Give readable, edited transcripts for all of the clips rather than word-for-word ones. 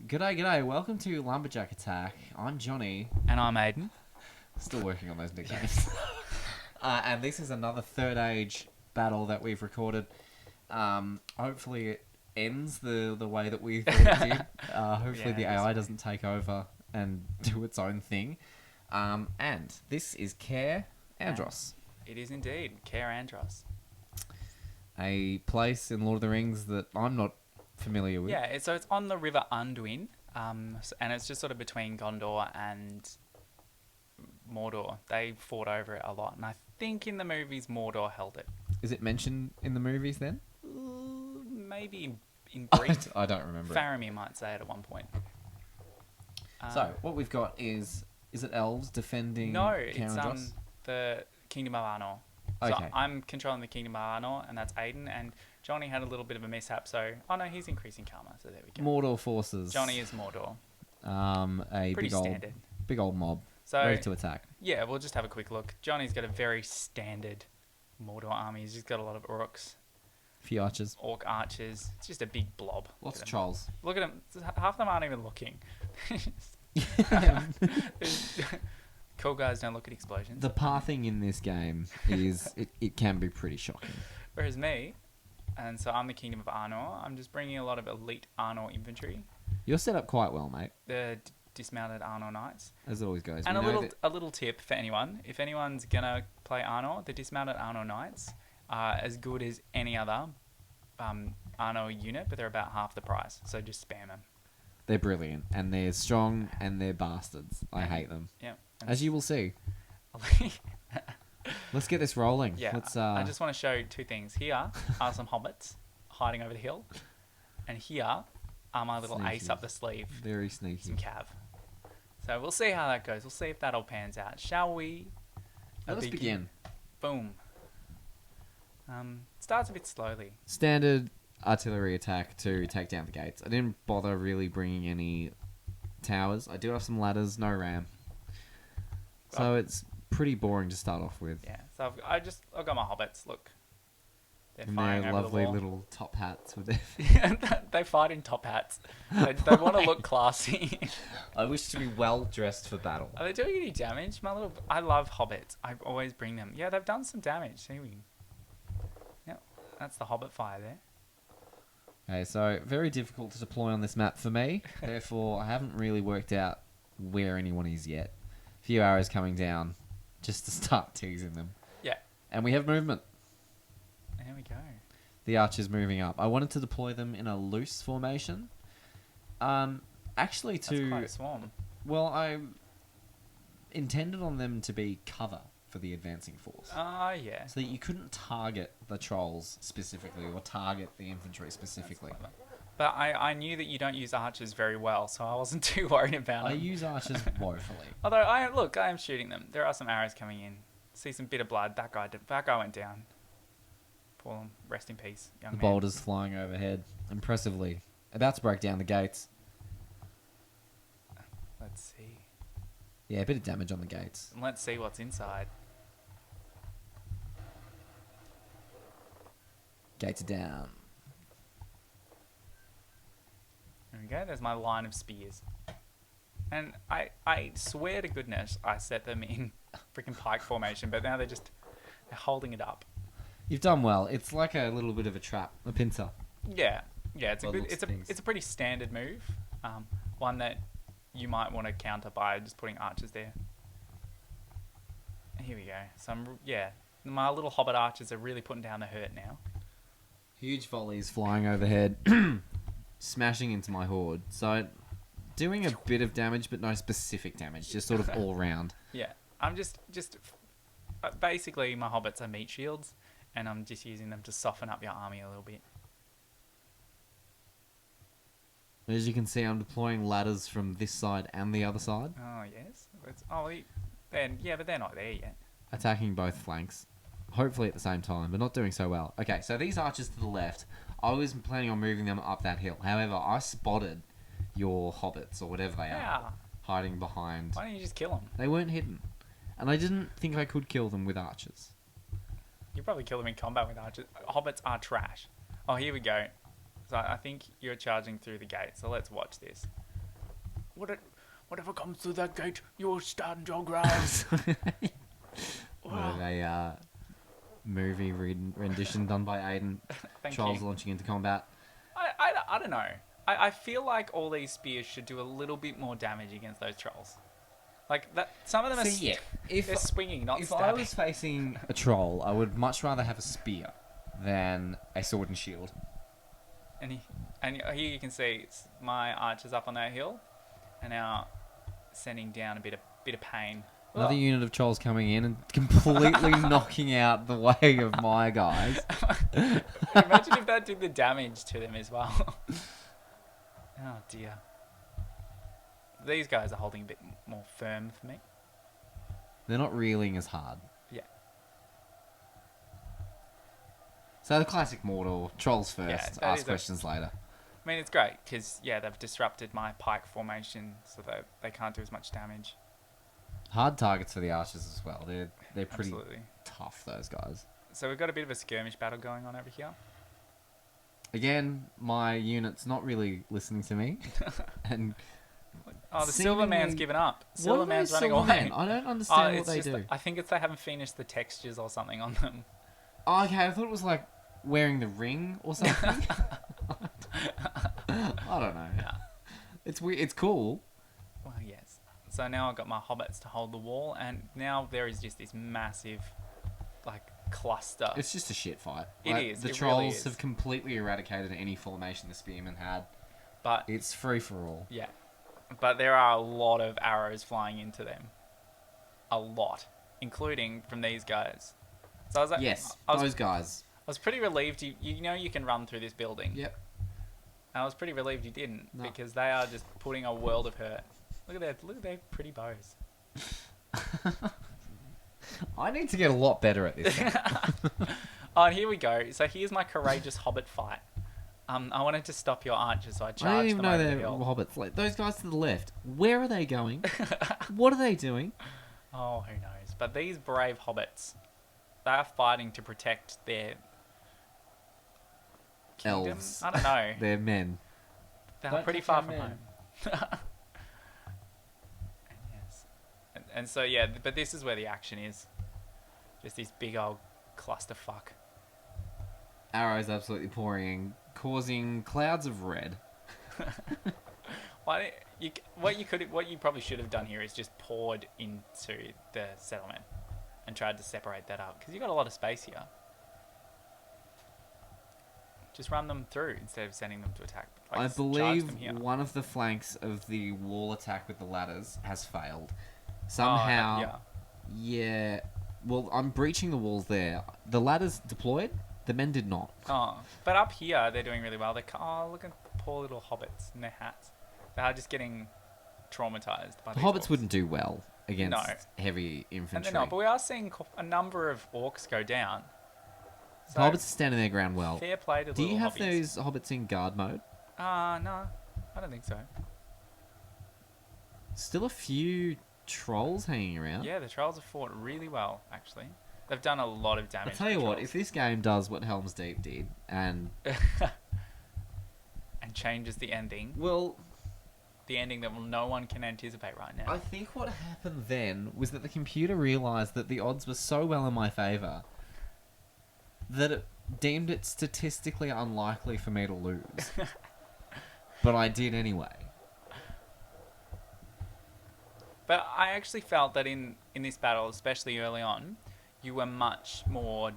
G'day, g'day. Welcome to Lumberjack Attack. I'm Johnny. And I'm Aidan. Still working on those nicknames. And this is another Third Age battle that we've recorded. Hopefully it ends the way that we thought it did. Hopefully the AI doesn't take over and do its own thing. And this is Cair Andros. It is indeed. Cair Andros. A place in Lord of the Rings that I'm not familiar with. Yeah, so it's on the River Anduin, and it's just sort of between Gondor and Mordor. They fought over it a lot, and I think in the movies Mordor held it. Is it mentioned in the movies then? Maybe in brief. I don't remember. Faramir might say it at one point. So what we've got is it elves defending? No, Cair it's Andros? the Kingdom of Arnor. Okay. So I'm controlling the Kingdom of Arnor, and that's Aidan, and Johnny had a little bit of a mishap, so... Oh, no, he's increasing karma, so there we go. Mordor forces. Johnny is Mordor. A Pretty standard. big old mob, So, ready to attack. yeah, we'll just have a quick look. Johnny's got a very standard Mordor army. He's just got a lot of orcs, Few archers, orc archers. It's just a big blob. lots of Look at trolls. them. Look at them. Half of them aren't even looking. Cool guys don't look at explosions. The pathing in this game is it can be pretty shocking. Whereas me, and so I'm the Kingdom of Arnor, I'm just bringing a lot of elite Arnor infantry. You're set up quite well, mate, The dismounted Arnor knights. as it always goes. And We know that a little tip for anyone: if anyone's gonna play Arnor, the dismounted Arnor knights are as good as any other Arnor unit, but they're about half the price. So just spam them. they're brilliant and they're strong and they're bastards. I hate them, Yeah. as you will see. Let's get this rolling. Yeah. Let's. I just want to show two things. Here are some hobbits hiding over the hill, and here are my little ace Sneaky. up the sleeve, Very sneaky. some cav. So we'll see how that goes. We'll see if that all pans out. Shall we? Let us begin. Boom. Starts a bit slowly. Standard artillery attack to take down the gates. I didn't bother really bringing any towers. I do have some ladders, no ram. So it's pretty boring to start off with. Yeah. So I've got my hobbits. Look, they're And firing their over lovely the wall. little top hats with their... They fight in top hats. They want to look classy. I wish to be well dressed for battle. Are they doing any damage? I love hobbits. I always bring them. Yeah, they've done some damage. See we. Yep, that's the hobbit fire there. Okay, so very difficult to deploy on this map for me. Therefore, I haven't really worked out where anyone is yet. A few arrows coming down just to start teasing them. Yeah. And we have movement. There we go. The archers moving up. I wanted to deploy them in a loose formation. Actually, That's quite a swarm. well, I intended on them to be cover for the advancing force, Yeah. so that you couldn't target the trolls specifically or target the infantry specifically. That's clever. But I knew that you don't use archers very well, so I wasn't too worried about I it. use archers woefully. Although I am shooting them. There are some arrows coming in. See some bit of blood. That guy went down. Poor him. Rest in peace, young The man. boulders flying overhead, impressively, about to break down the gates. Let's see. Yeah, a bit of damage on the gates. And let's see what's inside. Gates are down. There we go. There's my line of spears. And I swear to goodness I set them in freaking pike formation, but now they're holding it up. You've done well. It's like a little bit of a trap, a pincer. Yeah, it's By the looks of things. it's a pretty standard move. One that you might want to counter by just putting archers there. Here we go. My little hobbit archers are really putting down the hurt now. Huge volleys flying overhead, smashing into my horde. So, doing a bit of damage, but no specific damage, just sort of all round. Yeah, I'm just basically my hobbits are meat shields, and I'm just using them to soften up your army a little bit. As you can see, I'm deploying ladders from this side and the other side, Oh yes, but they're not there yet. attacking both flanks. Hopefully at the same time, but not doing so well. Okay, so these archers to the left, I was planning on moving them up that hill. However, I spotted your hobbits, or whatever they Yeah. are, hiding behind. Why don't you just kill them? They weren't hidden. And I didn't think I could kill them with archers. You probably kill them in combat with archers. Hobbits are trash. Oh, here we go. So I think you're charging through the gate. So let's watch this. Whatever comes through that gate, you'll stand your ground. What a movie rendition done by Aidan. Thank Trolls you. launching into combat. I don't know. I feel like all these spears should do a little bit more damage against those trolls. Like that, some of them they're swinging, not If stabbing. I was facing a troll, I would much rather have a spear than a sword and shield. And here you can see my archers up on that hill, and now sending down a bit of pain. Another unit of trolls coming in and completely knocking out the way of my guys. Imagine if that did the damage to them as well. Oh dear. These guys are holding a bit more firm for me. They're not reeling as hard. Yeah. So the classic Mordor, trolls first, that ask is questions later. I mean, it's great because they've disrupted my pike formation, so that they can't do as much damage. Hard targets for the archers as well. They're pretty Absolutely. tough, those guys. So we've got a bit of a skirmish battle going on over here. Again, my unit's not really listening to me. And Oh, the Silver Man's seemingly- given up. What Silver are Man's those running Silver away. Men? I don't understand what it's they just do. I think it's they haven't finished the textures or something on them. Oh, okay, I thought it was like wearing the ring or something. I don't know. Yeah. It's weird. It's cool. Well, yes. So now I've got my hobbits to hold the wall, and now there is just this massive, like, cluster. It's just a shit fight. It is, The it trolls really is. have completely eradicated any formation the spearmen had. But It's free for all. yeah, but there are a lot of arrows flying into them. A lot, including from these guys. So I was like, Yes, I was, those guys. I was pretty relieved. You know you can run through this building. Yep. And I was pretty relieved you didn't No. because they are just putting a world of hurt. Look at their pretty bows. I need to get a lot better at this. Oh, and here we go. So here's my courageous hobbit fight. I wanted to stop your archers, so I I charged don't even them know over the they're hill. hobbits. Like those guys to the left. Where are they going? What are they doing? Oh, who knows? But these brave hobbits, they are fighting to protect their kingdom? Elves. I don't know. They're men. They're Don't pretty touch far our from men. home. Yes. And so, yeah, but this is where the action is. Just this big old clusterfuck. Arrows absolutely pouring in, causing clouds of red. What you probably should have done here is just poured into the settlement and tried to separate that up because you got a lot of space here. Just run them through instead of sending them to attack. Like, I just charge believe them here. one of the flanks of the wall attack with the ladders has failed. Somehow, yeah. Well, I'm breaching the walls there. The ladders deployed. The men did not. Oh, but up here they're doing really well. Look at the poor little hobbits in their hats. They are just getting traumatized by The these hobbits orcs. wouldn't do well against No. heavy And infantry. they're not, but we are seeing a number of orcs go down. The hobbits are standing their ground well. Fair play to the Do you little have hobbies. those hobbits in guard mode? No, I don't think so. Still a few trolls hanging around. Yeah, the trolls have fought really well, actually. They've done a lot of damage. I'll tell you to what, trolls. if this game does what Helm's Deep did, and... and changes the ending, Well, the ending that no one can anticipate right now. I think what happened then was that the computer realised that the odds were so well in my favour that it deemed it statistically unlikely for me to lose. But I did anyway. But I actually felt that in this battle, especially early on, you were much more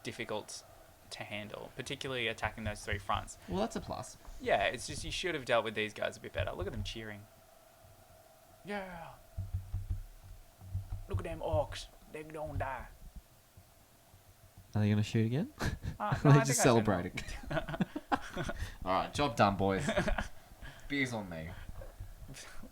difficult to handle, particularly attacking those three fronts. Well, that's a plus. Yeah, it's just you should have dealt with these guys a bit better. Look at them cheering. Yeah. Look at them orcs. They're gonna die. Are they going to shoot again? No, They're I just think I said celebrating. Alright, job done, boys. Beers on me.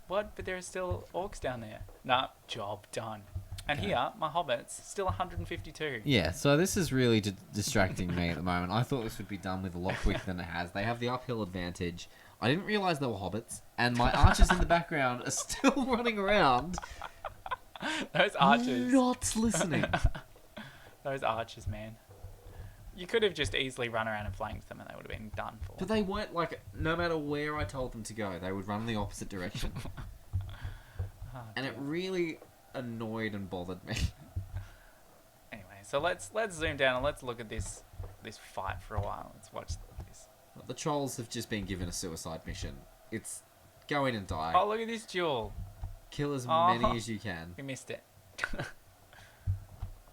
What? But there are still orcs down there. Nah, job done. And Okay. here, my hobbits, still 152. Yeah, so this is really distracting me at the moment. I thought this would be done with a lot quicker than it has. They have the uphill advantage. I didn't realise they were hobbits, and my archers in the background are still running around. Those archers. Not listening. Those archers, man. You could have just easily run around and flanked them and they would have been done for. But they weren't, like, no matter where I told them to go, they would run the opposite direction. Oh, And it really annoyed and bothered me. Anyway, so let's zoom down and let's look at this fight for a while. Let's watch this. The trolls have just been given a suicide mission. It's go in and die. Oh, look at this duel. Kill as Oh. many as you can. We missed it.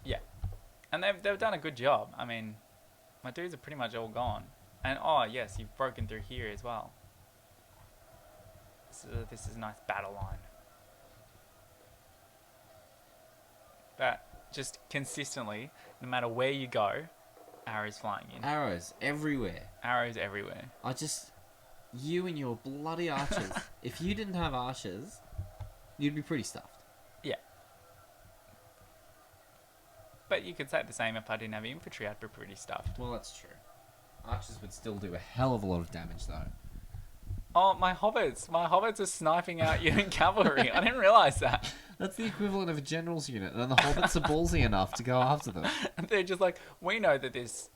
Yeah. And they've done a good job. I mean, my dudes are pretty much all gone. And oh yes, you've broken through here as well. So this is a nice battle line. But just consistently, no matter where you go, arrows flying in. Arrows everywhere. Arrows everywhere. You and your bloody archers. If you didn't have archers, you'd be pretty stuffed. Yeah. But you could say the same if I didn't have infantry, I'd be pretty stuffed. Well, that's true. Archers would still do a hell of a lot of damage, though. Oh, my hobbits! My hobbits are sniping out Unit cavalry. I didn't realise that. That's the equivalent of a general's unit, and the hobbits are ballsy enough to go after them. And they're just like, we know that this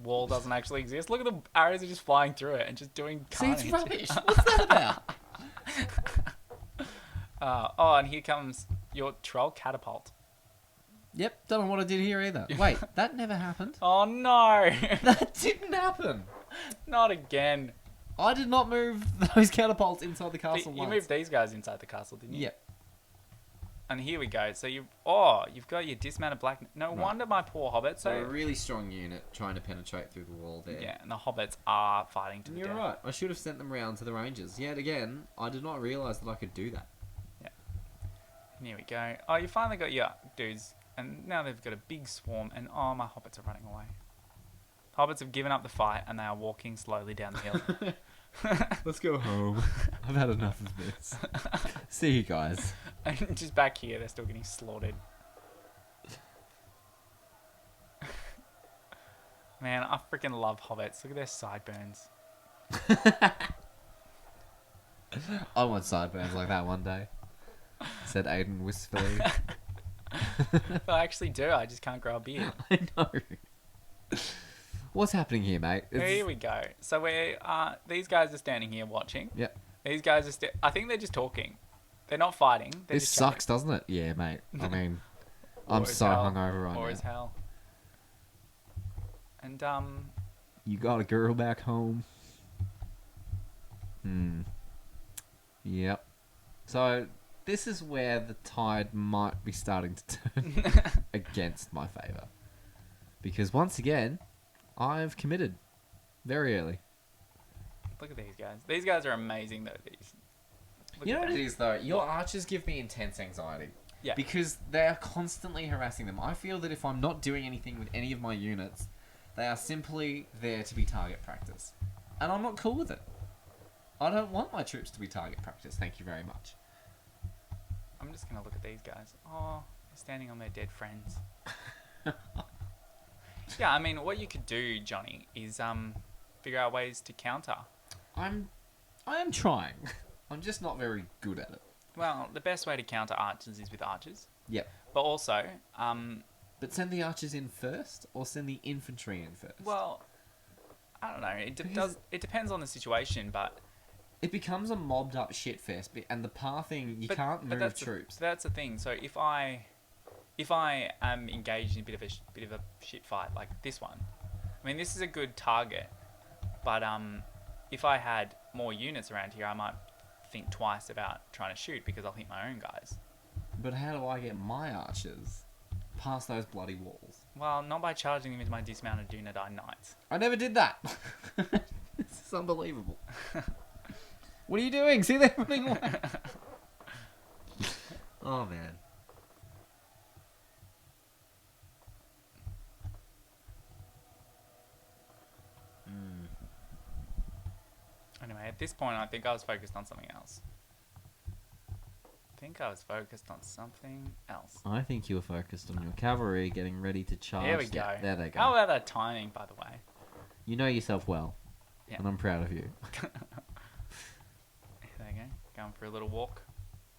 wall doesn't actually exist. Look at the arrows are just flying through it and just doing carnage. See, it's rubbish. What's that about? Oh, and here comes your troll catapult. Yep, don't know what I did here either. Wait, that never happened. Oh no! That didn't happen. Not again. I did not move those catapults inside the castle You once. moved these guys inside the castle, didn't you? Yep. And here we go. So you've got your dismounted black. No Right. wonder my poor hobbits. They're a So really strong unit trying to penetrate through the wall there. yeah, and the hobbits are fighting to the You're death. right. I should have sent them round to the ranges. Yet again, I did not realise that I could do that. And here we go. Oh, you finally got your dudes, and now they've got a big swarm. And oh, my hobbits are running away. Hobbits have given up the fight, and they are walking slowly down the hill. Let's go home. I've had enough of this. See you guys. And just back here, they're still getting slaughtered. Man, I freaking love hobbits. Look at their sideburns. I want sideburns like that one day, said Aidan wistfully. I actually do. I just can't grow a beard. I know. What's happening here, mate? Here we go. So these guys are standing here watching. Yep. These guys are I think they're just talking. They're not fighting. They're This just sucks, doesn't it? Yeah, mate. I mean, I'm Or as so hell. hungover right Or now. as hell. And You got a girl back home. Yep. So this is where the tide might be starting to turn against my favour, because once again, I've committed very early. look at these guys. These guys are amazing though. Look You know at what them. it is though? Your archers give me intense anxiety. Yeah. Because they are constantly harassing them. I feel that if I'm not doing anything with any of my units, they are simply there to be target practice. And I'm not cool with it. I don't want my troops to be target practice, thank you very much. I'm just gonna look at these guys. Oh, they're standing on their dead friends. Yeah, I mean, what you could do, Johnny, is figure out ways to counter. I am trying. I'm just not very good at it. Well, the best way to counter archers is with archers. Yep. But also, But send the archers in first, or send the infantry in first? well, I don't know. It depends on the situation, but it becomes a mobbed up shit fest, and the pathing, you can't move that's troops. That's the thing. So if I am engaged in a bit of a shit fight like this one, I mean, this is a good target, but if I had more units around here, I might think twice about trying to shoot because I'll hit my own guys. But how do I get my archers past those bloody walls? Well, not by charging them into my dismounted unit knights. I never did that. This is unbelievable. What are you doing? See, they're running away. Oh, man. Anyway, at this point, I think I was focused on something else. I think you were focused on your cavalry getting ready to charge. There we go. There they go. How about that timing, by the way? You know yourself well. Yeah. And I'm proud of you. There you go. Going for a little walk.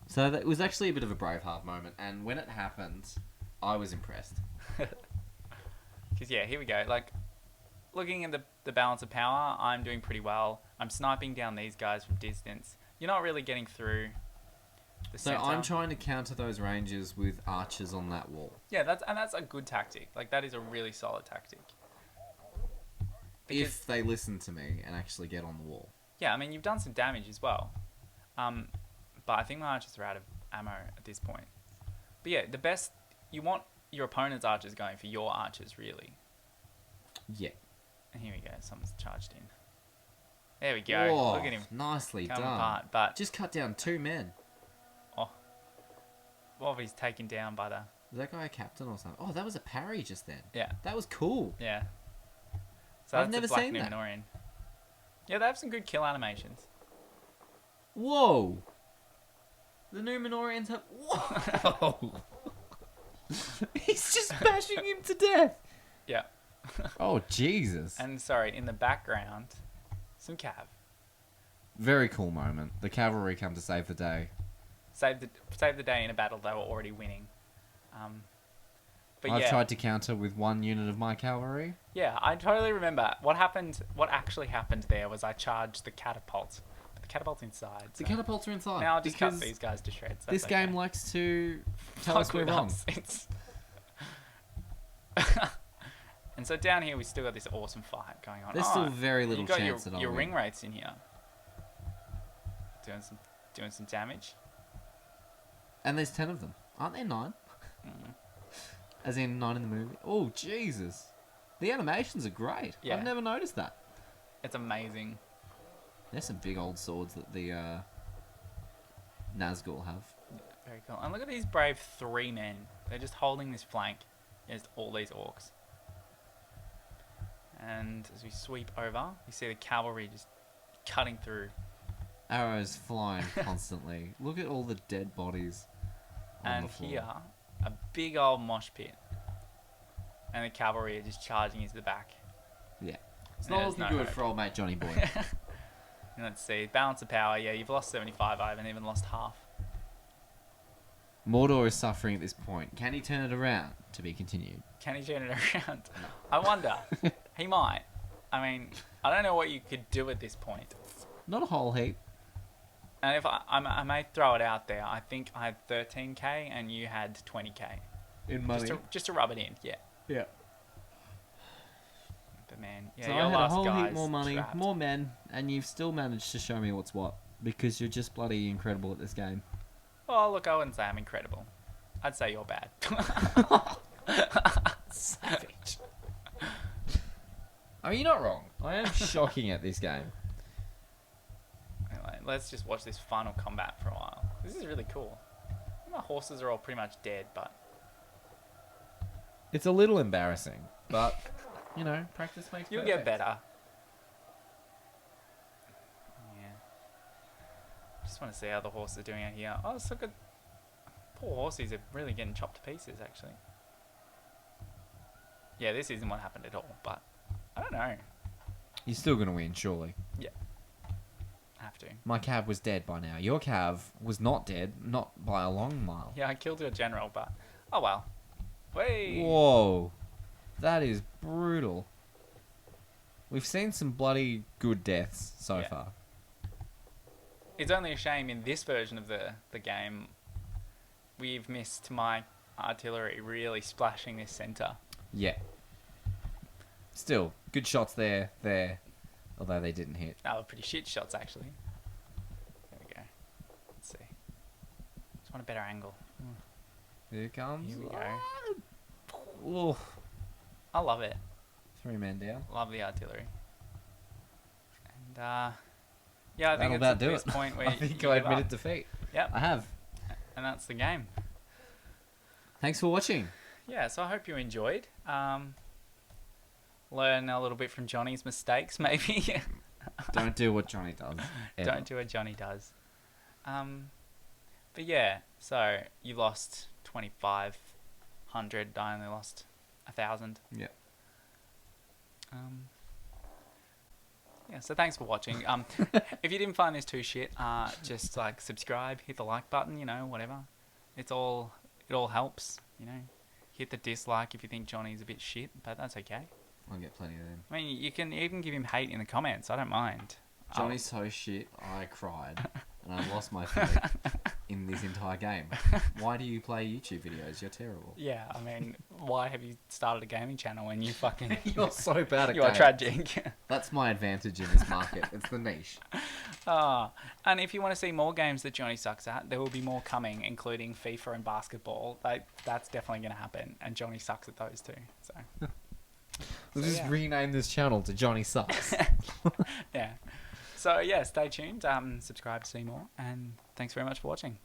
So that was actually a bit of a Braveheart moment, and when it happened, I was impressed. Because, yeah, here we go. Like, looking at the balance of power, I'm doing pretty well. I'm sniping down these guys from distance. You're not really getting through the So center. I'm trying to counter those rangers with archers on that wall. Yeah, that's a good tactic. Like, that is a really solid tactic. If they listen to me and actually get on the wall. Yeah, I mean, you've done some damage as well. But I think my archers are out of ammo at this point. But yeah, the best... You want your opponent's archers going for your archers, really. Yeah. And here we go. Someone's charged in. There we go. Whoa, Look at him. Nicely Come done. apart. But Just cut down 2 men. well, he's taken down by the... Was that guy a captain or something? Oh, that was a parry just then. Yeah. That was cool. Yeah. So I've that's never a Black seen that. Numenorian. Yeah, they have some good kill animations. Whoa. The Numenorians have... Whoa. He's just bashing him to death. Yeah. Oh, Jesus. And sorry, in the background, some cav. Very cool moment. The cavalry come to save the day. Save the day in a battle they were already winning. But I've yeah, tried to counter with 1 unit of my cavalry. yeah, I totally remember what happened. What actually happened there was I charged the catapult. But the catapult's inside. The So catapults are inside. now I'll just cut because these guys to shreds. This That's game okay. likes to tell Fuck us we're with wrong. us. And so down here we still got this awesome fight going on. There's still very little you got chance that I'll your win. ring wraiths in here. Doing some damage. And there's 10 of them. Aren't there 9? As in 9 in the movie. Oh, Jesus. The animations are great. Yeah. I've never noticed that. It's amazing. There's some big old swords that the Nazgul have. Very cool. And look at these brave 3 men. They're just holding this flank against all these orcs. And as we sweep over, you see the cavalry just cutting through. Arrows flying constantly. Look at all the dead bodies on And the floor. here, a big old mosh pit. And the cavalry are just charging into the back. Yeah. It's Yeah, not there's looking no good hope. for old mate Johnny Boy. And let's see, balance of power. Yeah, you've lost 75. I haven't even lost half. Mordor is suffering at this point. Can he turn it around? To be continued. Can he turn it around? I wonder. He might. I mean, I don't know what you could do at this point. Not a whole heap. And if I may throw it out there, I think I had 13k and you had 20k. In money. Just to rub it in, yeah. Yeah. But man, yeah, So your I had a last whole guy's heap more money, trapped. more men, and you've still managed to show me what's what. Because you're just bloody incredible at this game. Oh, look, I wouldn't say I'm incredible. I'd say you're bad. Savage. I mean, you're not wrong. I am shocking at this game. Anyway, let's just watch this final combat for a while. This is really cool. My horses are all pretty much dead, but It's a little embarrassing, but, you know, practice makes you'll perfect. get better. Yeah. Just want to see how the horses are doing out here. Oh, let's look at... Poor horses are really getting chopped to pieces, actually. Yeah, this isn't what happened at all, but I don't know. You're still going to win, surely. I have to. My cav was dead by now. Your cav was not dead, not by a long mile. Yeah, I killed your general, but... Oh, well. Whey! Whoa. That is brutal. We've seen some bloody good deaths so Yeah. far. It's only a shame in this version of the game we've missed my artillery really splashing this centre. Yeah. Still, good shots there, although they didn't hit. Oh, pretty shit shots, actually. There we go. Let's see. Just want a better angle. Here it comes. Here we go. Ooh. I love it. 3 men down. Love the artillery. And, yeah, I think That'll it's about at do this it. point where I you think give I up. admitted defeat. Yep, I have. and that's the game. Thanks for watching. Yeah, so I hope you enjoyed. Learn a little bit from Johnny's mistakes, maybe. Don't do what Johnny does. ever. Don't do what Johnny does. But yeah, so you lost 2,500. I only lost 1,000. Yep. Yeah, so thanks for watching. If you didn't find this too shit, just like subscribe, hit the like button, you know, whatever. It all helps, you know. Hit the dislike if you think Johnny's a bit shit, but that's okay. I'll get plenty of them. I mean, you can even give him hate in the comments. I don't mind. Johnny's so shit, I cried. And I lost my faith in this entire game. Why do you play YouTube videos? You're terrible. Yeah, I mean, why have you started a gaming channel when you fucking... You're so bad at You are games. tragic. That's my advantage in this market. It's the niche. And if you want to see more games that Johnny sucks at, there will be more coming, including FIFA and basketball. That's definitely going to happen. And Johnny sucks at those too. So We'll just rename this channel to Johnny Sucks. yeah. So yeah, stay tuned. Subscribe to see more. And thanks very much for watching.